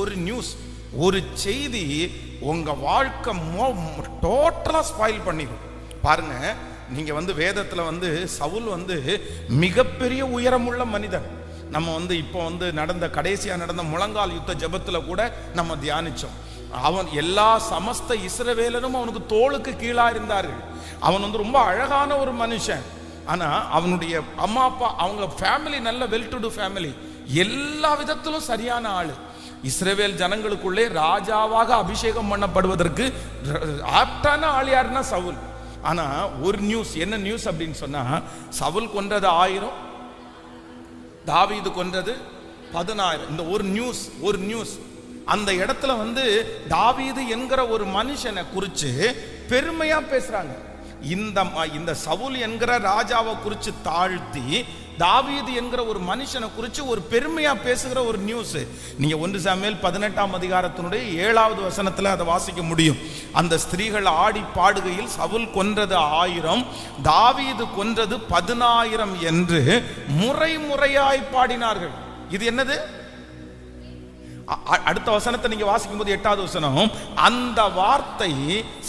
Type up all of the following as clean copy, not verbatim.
ஒரு நியூஸ், ஒரு செய்தி உங்க வாழ்க்கை டோட்டலா ஸ்பாயில் பண்ணிடும். பாருங்க, நீங்க வேதத்துல சவுல் மிகப்பெரிய உயரமுள்ள மனிதன். நம்ம இப்போ நடந்த கடைசியா நடந்த முழங்கால் யுத்த ஜெபத்துல கூட நம்ம தியானிச்சோம். அவன் எல்லா சமஸ்த இஸ்ரவேலரும் அவனுக்கு தோளுக்கு கீழா இருந்தார்கள். அவன் ரொம்ப அழகான ஒரு மனுஷன். ஆனா அவனுடைய அம்மா அப்பா, அவங்க ஃபேமிலி நல்ல வெல் டு டு ஃபேமிலி, எல்லா விதத்திலும் சரியான ஆளு. இஸ்ரவேல் ஜனங்களுக்குள்ளே ராஜாவாக அபிஷேகம் பண்ணப்படுவதற்கு ஆப்டான ஆள் யாருன்னா சவுல். ஆனா ஒரு நியூஸ், என்ன நியூஸ் அப்படின்னு சொன்னா, சவுல் கொன்றது 1000, தாவீது கொன்றது 10000. இந்த ஒரு நியூஸ் அந்த இடத்துல தாவீது என்கிற ஒரு மனுஷனை குறிச்சு பெருமையா பேசுறாங்க. இந்த சவுல் என்கிற ராஜாவை குறிச்சு தாழ்த்தி தாவீது என்கிற ஒரு மனுஷனை குறிச்சு ஒரு பெருமையா பேசுகிற ஒரு நியூஸ். நீங்க 1 சாமுவேல் 18ஆம் அதிகாரத்தினுடைய 7வது வசனத்துல அதை வாசிக்க முடியும். அந்த ஸ்திரீகள் ஆடி பாடுகையில் சவுல் கொன்றது 1000, தாவீது கொன்றது 10000 என்று முறையாய் பாடினார்கள். இது என்னது? அடுத்த வசனத்தை நீங்க வாசிக்கும் போது 8வது வசனம், அந்த வார்த்தை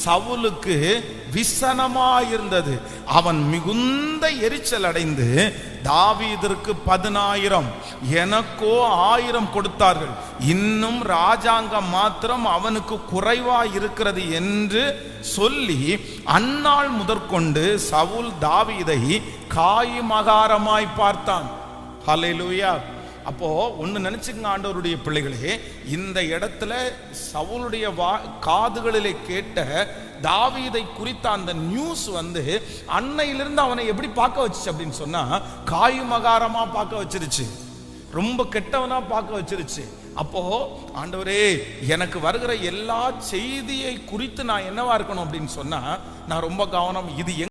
சவுலுக்கு விசனமாயிருந்தது. அவன் மிகுந்த எரிச்சல் அடைந்து, தாவீதிற்கு 10000, எனக்கோ 1000 கொடுத்தார்கள், இன்னும் ராஜாங்கம் மாத்திரம் அவனுக்கு குறைவா இருக்கிறது என்று சொல்லி அந்நாள் முதற்கொண்டு சவுல் தாவீதை காய்மகாரமாய் பார்த்தான். ஹல்லேலூயா. அப்போ ஒன்னு நினைச்சுங்க ஆண்டவருடைய பிள்ளைகளே, இந்த இடத்துல சவுலுடைய காதுகளிலே கேட்ட தாவீதை குறித்த அந்த நியூஸ் அன்னையிலிருந்து அவனை எப்படி பார்க்க வச்சிச்சு அப்படின்னு சொன்னா, காய்மகாரமா பார்க்க வச்சிருச்சு, ரொம்ப கெட்டவனா பார்க்க வச்சிருச்சு. அப்போ ஆண்டவரே, எனக்கு வருகிற எல்லா செய்தியை குறித்து நான் என்னவா இருக்கணும் அப்படின்னு சொன்னா, நான் ரொம்ப கவனம். இது